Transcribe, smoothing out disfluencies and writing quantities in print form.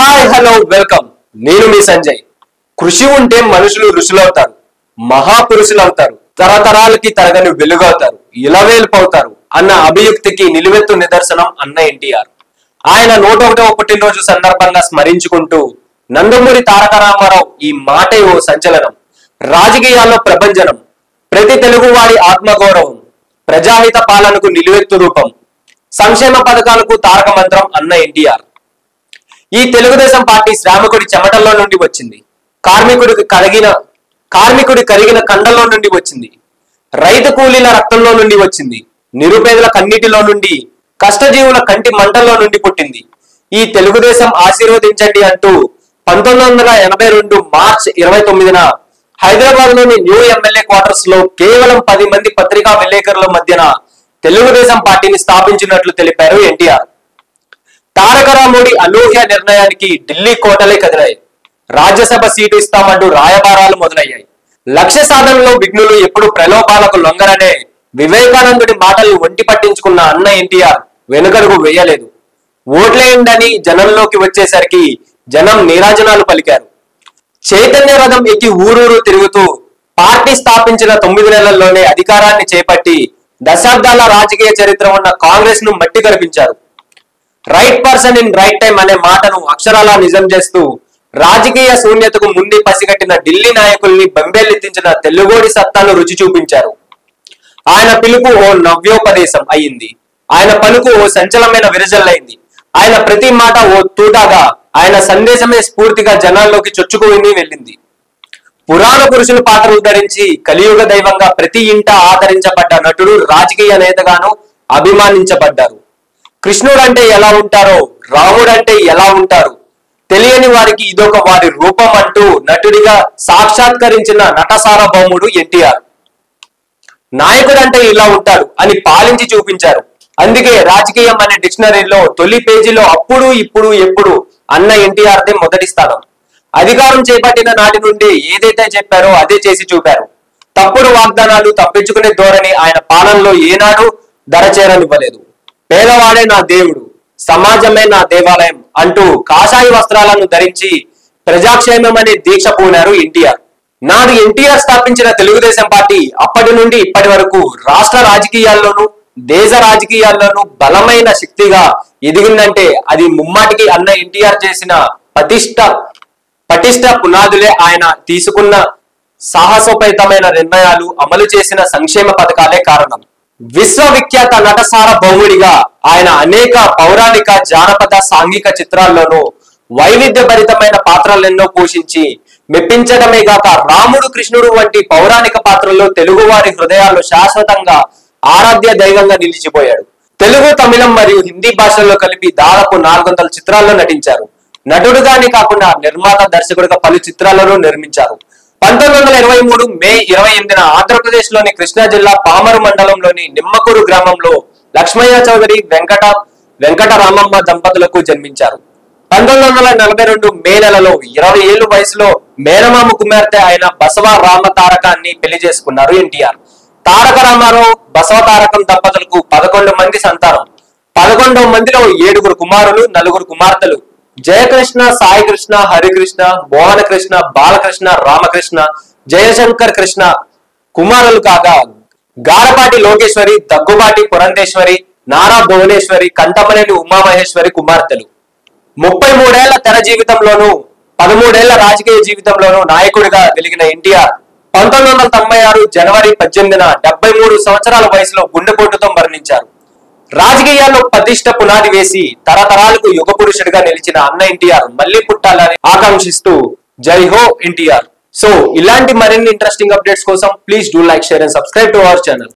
Hi hello welcome. నేను మీ సంజయ్. కృషి ఉంటే మనుషులు ఋషులవుతారు, మహాపురుషులు అవుతారు, తరతరాలకి తరగని వెలుగవుతారు, ఇలవేల్పు అవుతారు అన్న అభియుక్తికి నిలువెత్తు నిదర్శనం అన్న ఎన్టీఆర్. ఆయన 101వ పుట్టినరోజు సందర్భంగా స్మరించుకుంటూ నందమూరి తారక రామారావు ఈ మాటే ఓ సంచలనం, రాజకీయాల్లో ప్రభంజనం, ప్రతి తెలుగువాడి ఆత్మగౌరవం, ప్రజాహిత పాలనకు నిలువెత్తు రూపం, సంక్షేమ పథకాలకు తారక మంత్రం అన్న ఎన్టీఆర్. ఈ తెలుగుదేశం పార్టీ శ్రామికుడి చెమటల్లో నుండి వచ్చింది, కార్మికుడి కరిగిన కండల్లో నుండి వచ్చింది, రైతు కూలీల రక్తంలో నుండి వచ్చింది, నిరుపేదల కన్నీటిలో నుండి, కష్టజీవుల కంటి మంటల్లో నుండి పుట్టింది. ఈ తెలుగుదేశం ఆశీర్వదించండి అంటూ 1982 మార్చ్ 29న హైదరాబాద్ లోని న్యూ ఎమ్మెల్యే క్వార్టర్స్ లో కేవలం 10 మంది పత్రికా విలేకరుల మధ్యన తెలుగుదేశం పార్టీని స్థాపించినట్లు తెలిపారు ఎన్టీఆర్. తారక రాముడి అనూహ్య నిర్ణయానికి ఢిల్లీ కోటలే కదిలాయి. రాజ్యసభ సీటు ఇస్తామంటూ రాయబారాలు మొదలయ్యాయి. లక్ష్య సాధనలో విఘ్నులు ఎప్పుడు ప్రలోభాలకు లొంగరనే వివేకానందుడి మాటల్ని ఒంటి పట్టించుకున్న అన్న ఎన్టీఆర్ వెనుకడుగు వేయలేదు. ఓట్లేయండని జనంలోకి వచ్చేసరికి జనం నీరాజనాలు పలికారు. చైతన్య రథం ఎక్కి ఊరూరు తిరుగుతూ పార్టీ స్థాపించిన 9 నెలల్లోనే అధికారాన్ని చేపట్టి దశాబ్దాల రాజకీయ చరిత్ర ఉన్న కాంగ్రెస్ ను మట్టి కనిపించారు. Right person in right time అనే మాటను అక్షరాలా నిజం చేస్తూ రాజకీయ శూన్యతకు ముందే పసిగట్టిన ఢిల్లీ నాయకుల్ని బంబేలెత్తించిన తెలుగోడి సత్తాను రుచి చూపించారు. ఆయన పిలుపు ఓ నవ్యోపదేశం అయింది, ఆయన పలుకు ఓ సంచలమైన విరజల్లైంది, ఆయన ప్రతి మాట ఓ తూటాగా, ఆయన సందేశమే స్ఫూర్తిగా జనాల్లోకి చొచ్చుకుని వెళ్ళింది. పురాణ పురుషుల పాత్రలు ధరించి కలియుగ దైవంగా ప్రతి ఇంట ఆదరించబడ్డ నటుడు రాజకీయ నేతగాను అభిమానించబడ్డారు. కృష్ణుడంటే ఎలా ఉంటారో, రాముడంటే ఎలా ఉంటారు తెలియని వారికి ఇదొక వారి రూపం అంటూ నటుడిగా సాక్షాత్కరించిన నటసార్వభౌముడు ఎన్టీఆర్. నాయకుడంటే ఇలా ఉంటాడు అని పాలించి చూపించారు. అందుకే రాజకీయం అనే డిక్షనరీలో తొలి పేజీలో అప్పుడు ఇప్పుడు ఎప్పుడు అన్న ఎన్టీఆర్ దే మొదటి స్థానం. అధికారం చేపట్టిన నాటి నుండి ఏదైతే చెప్పారో అదే చేసి చూపారు. తప్పుడు వాగ్దానాలు, తప్పించుకునే ధోరణి ఆయన పాలనలో ఏనాడు దరచేరనివ్వలేదు. పేదవాడే నా దేవుడు, సమాజమే నా దేవాలయం అంటూ కాషాయ వస్త్రాలను ధరించి ప్రజాక్షేమం అనే దీక్ష పూనారు ఎన్టీఆర్. నాడు ఎన్టీఆర్ స్థాపించిన తెలుగుదేశం పార్టీ అప్పటి నుండి ఇప్పటి వరకు రాష్ట్ర రాజకీయాల్లోనూ దేశ రాజకీయాల్లోనూ బలమైన శక్తిగా ఎదిగిందంటే అది ముమ్మాటికి అన్న ఎన్టీఆర్ చేసిన పటిష్ట పునాదులే, ఆయన తీసుకున్న సాహసోపేతమైన నిర్ణయాలు, అమలు చేసిన సంక్షేమ పథకాలే కారణం. విశ్వవిఖ్యాత నట సార్వభౌముడిగా ఆయన అనేక పౌరాణిక, జానపద, సాంఘిక చిత్రాల్లోనూ వైవిధ్యభరితమైన పాత్రలెన్నో పోషించి మెప్పించడమే గాక రాముడు, కృష్ణుడు వంటి పౌరాణిక పాత్రల్లో తెలుగువారి హృదయాల్లో శాశ్వతంగా ఆరాధ్య దైవంగా నిలిచిపోయాడు. తెలుగు, తమిళం మరియు హిందీ భాషల్లో కలిపి దాదాపు 400 చిత్రాల్లో నటించారు. నటుడుగానే కాకుండా నిర్మాత, దర్శకుడిగా పలు చిత్రాలను నిర్మించారు. 1923 మే 28న ఆంధ్రప్రదేశ్ లోని కృష్ణా జిల్లా పామరు మండలంలోని నిమ్మకూరు గ్రామంలో లక్ష్మయ్య చౌదరి, వెంకటరామమ్మ దంపతులకు జన్మించారు. 1942 మే నెలలో 20 ఏళ్ల వయసులో మేనమామ కుమార్తె అయిన బసవ రామ తారకాన్ని పెళ్లి చేసుకున్నారు ఎన్టీఆర్. తారక రామారావు, బసవ తారకం దంపతులకు 11 మంది సంతానం. 11వ మందిలో 7 కుమారులు, 4 కుమార్తెలు. జయకృష్ణ, సాయి కృష్ణ, హరికృష్ణ, మోహన కృష్ణ, బాలకృష్ణ, రామకృష్ణ, జయశంకర్ కృష్ణ కుమారులు కాగా గారపాటి లోకేశ్వరి, దగ్గుబాటి పురంధేశ్వరి, నారా భువనేశ్వరి, కంటమనేని ఉమామహేశ్వరి కుమార్తెలు. 33 ఏళ్ల తెర జీవితంలోనూ 13 ఏళ్ల రాజకీయ జీవితంలోనూ నాయకుడిగా వెలిగిన ఎన్టీఆర్ 1996 జనవరి 18న 73 సంవత్సరాల వయసులో గుండెపోటుతో మరణించారు. రాజకీయాల్లో పటిష్ట పునాది వేసి తరతరాలకు యుగ పురుషుడిగా నిలిచిన అన్న ఎన్టీఆర్ మళ్ళీ పుట్టాలని ఆకాంక్షిస్తూ జై హో ఎన్టీఆర్. సో ఇలాంటి మరిన్ని ఇంట్రెస్టింగ్ అప్డేట్స్ కోసం please do like, share and subscribe to our channel.